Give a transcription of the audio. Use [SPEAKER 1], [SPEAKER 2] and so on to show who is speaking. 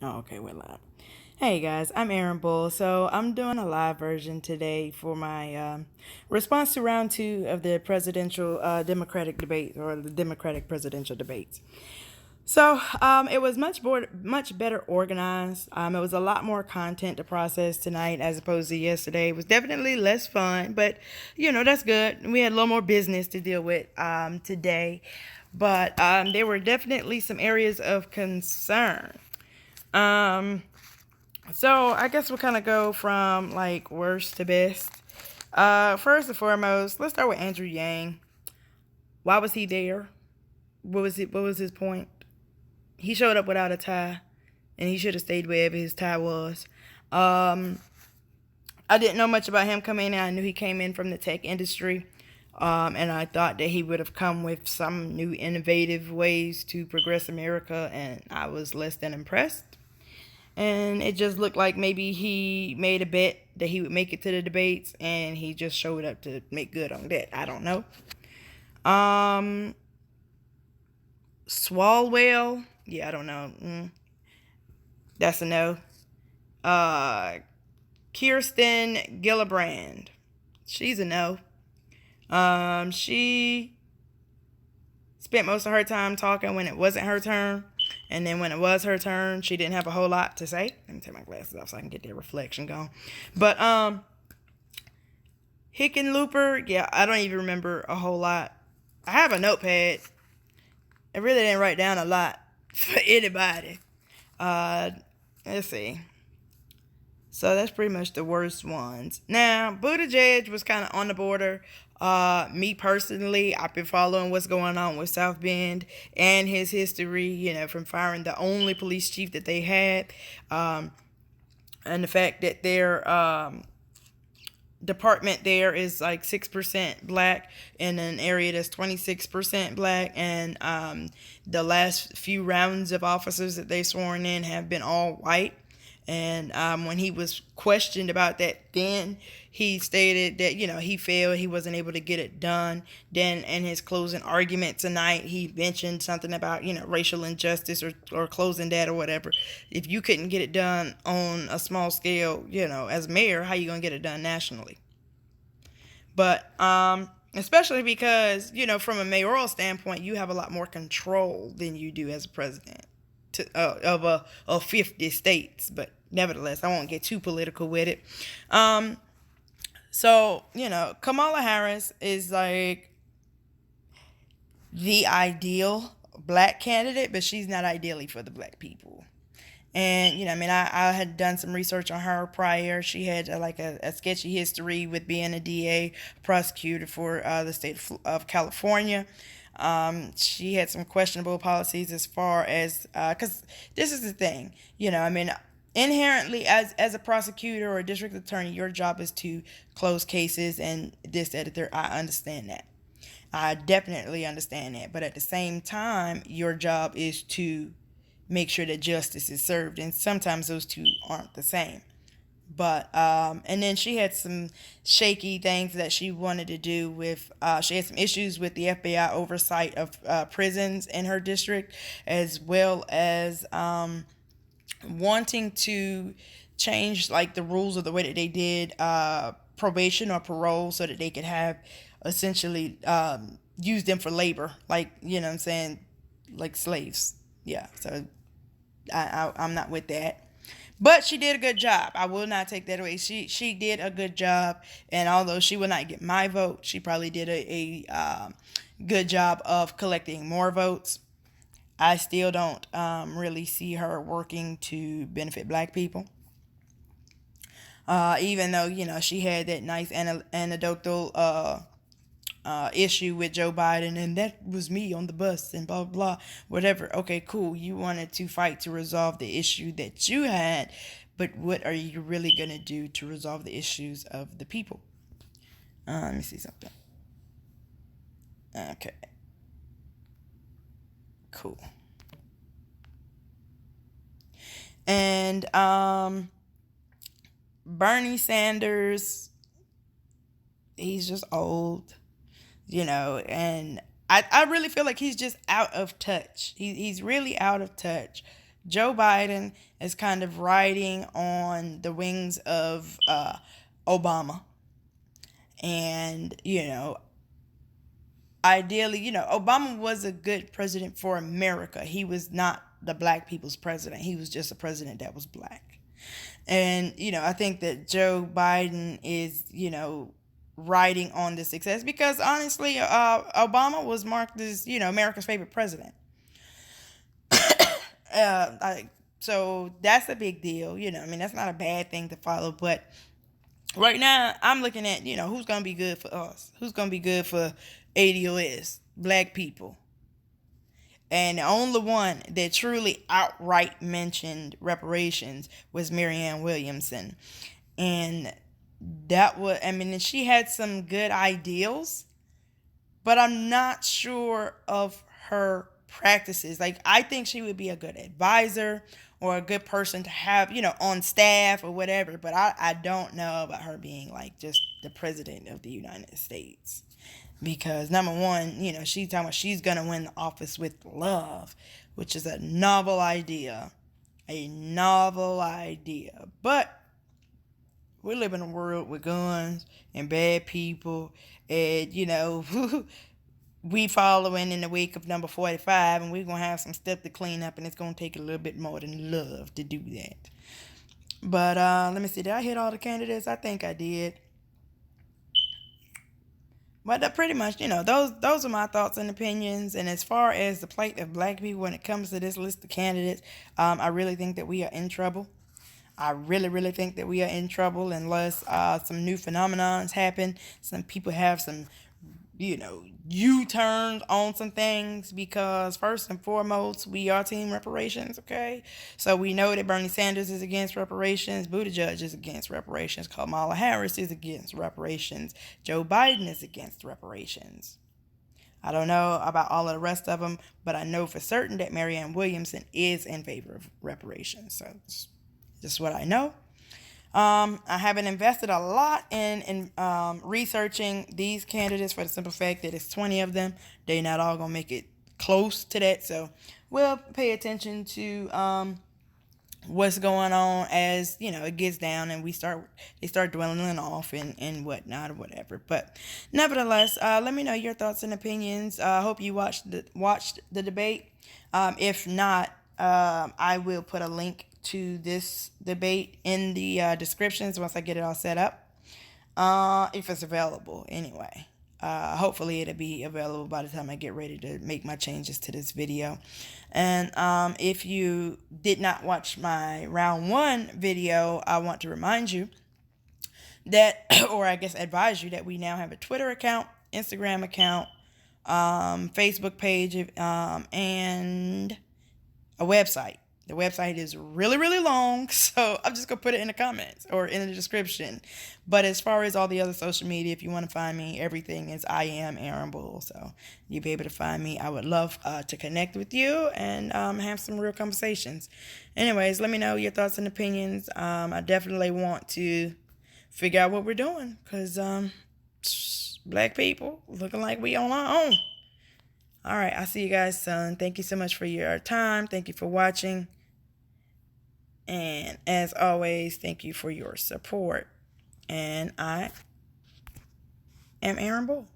[SPEAKER 1] Oh, okay, we're live. Hey guys, I'm Aaron Bull. So I'm doing a live version today for my response to round two of the presidential Democratic debate or the Democratic presidential debates. So it was much better organized. It was a lot more content to process tonight as opposed to yesterday. It was definitely less fun, but that's good. We had a little more business to deal with today, but there were definitely some areas of concern. Um, so I guess we'll kind of go from like worst to best. First and foremost, let's start with Andrew Yang. Why was he there? What was it? What was his point? He showed up without a tie, and he should have stayed wherever his tie was. Um, I didn't know much about him coming in. I knew he came in from the tech industry, and I thought that he would have come with some new innovative ways to progress America, and I was less than impressed. And it just looked like maybe he made a bet that he would make it to the debates, and he just showed up to make good on that. I don't know. Um, Swalwell, yeah, I don't know. That's a no. Uh, Kirsten Gillibrand, she's a no. She spent most of her time talking when it wasn't her turn. And then when it was her turn, she didn't have a whole lot to say. Let me take my glasses off so I can get that reflection going. But Hickenlooper, yeah, I don't even remember a whole lot. I have a notepad. I really didn't write down a lot for anybody. Uh, let's see. So that's pretty much the worst ones. Now, Buttigieg was kind of on the border. Me personally, I've been following what's going on with South Bend and his history, from firing the only police chief that they had. And the fact that their department there is like 6% black in an area that's 26% black, and the last few rounds of officers that they sworn in have been all white. And when he was questioned about that, then he stated that he failed, he wasn't able to get it done. Then in his closing argument tonight, he mentioned something about racial injustice or closing that or whatever. If you couldn't get it done on a small scale, as mayor, how you gonna get it done nationally? But especially because from a mayoral standpoint, you have a lot more control than you do as a president of 50 states. But nevertheless, I won't get too political with it. Um, so Kamala Harris is like the ideal black candidate, but she's not ideally for the black people. And I had done some research on her prior. She had a sketchy history with being a DA prosecutor for the state of California. She had some questionable policies as far as because this is the thing, inherently as a prosecutor or a district attorney, your job is to close cases and this, that, that. I understand that. I definitely understand that. But at the same time, your job is to make sure that justice is served. And sometimes those two aren't the same. But, and then she had some shaky things that she wanted to do with, she had some issues with the FBI oversight of prisons in her district, as well as wanting to change like the rules of the way that they did probation or parole so that they could have essentially use them for labor, like what I'm saying, like slaves. Yeah, so I'm not with that. But she did a good job. I will not take that away. She did a good job, and although she will not get my vote, she probably did a good job of collecting more votes. I still don't really see her working to benefit black people. Even though she had that nice anecdotal issue with Joe Biden, and that was me on the bus and blah blah blah, whatever. Okay, cool. You wanted to fight to resolve the issue that you had, but what are you really gonna do to resolve the issues of the people? Let me see something. Okay, cool. And Bernie Sanders, he's just old, and I really feel like he's just out of touch. He's really out of touch. Joe Biden is kind of riding on the wings of Obama. And, ideally, Obama was a good president for America. He was not the black people's president. He was just a president that was black. And, I think that Joe Biden is, riding on the success because honestly, Obama was marked as, America's favorite president. So that's a big deal. That's not a bad thing to follow. But right now, I'm looking at, who's going to be good for us? Who's going to be good for ADOS, black people? And the only one that truly outright mentioned reparations was Marianne Williamson. And she had some good ideals, but I'm not sure of her practices. Like, I think she would be a good advisor or a good person to have, on staff or whatever. But I don't know about her being like just the president of the United States. Because number one, she's talking about she's going to win the office with love, which is a novel idea. A novel idea. But we live in a world with guns and bad people. And, we following in the wake of number 45, and we're going to have some stuff to clean up, and it's going to take a little bit more than love to do that. But let me see. Did I hit all the candidates? I think I did. But pretty much, those are my thoughts and opinions. And as far as the plight of black people when it comes to this list of candidates, I really think that we are in trouble. I really, really think that we are in trouble unless some new phenomenons happen. Some people have some, U-turns on some things because first and foremost, we are team reparations, okay? So we know that Bernie Sanders is against reparations, Buttigieg is against reparations, Kamala Harris is against reparations, Joe Biden is against reparations. I don't know about all of the rest of them, but I know for certain that Marianne Williamson is in favor of reparations. So it's just what I know. I haven't invested a lot in researching these candidates for the simple fact that it's 20 of them. They're not all going to make it close to that. So we'll pay attention to what's going on as, it gets down and they start dwindling off and whatnot or whatever. But nevertheless, let me know your thoughts and opinions. I hope you watched the debate. If not, I will put a link to this debate in the descriptions once I get it all set up, if it's available anyway. Hopefully it'll be available by the time I get ready to make my changes to this video. And if you did not watch my round 1 video, I want to remind you that, or I guess advise you that we now have a Twitter account, Instagram account, Facebook page, and a website. The website is really, really long, so I'm just going to put it in the comments or in the description. But as far as all the other social media, if you want to find me, everything is I am Aaron Bull. So you'll be able to find me. I would love to connect with you and have some real conversations. Anyways, let me know your thoughts and opinions. I definitely want to figure out what we're doing because black people looking like we on our own. All right, I'll see you guys soon. Thank you so much for your time. Thank you for watching. And as always, thank you for your support. And I am Aaron Bull.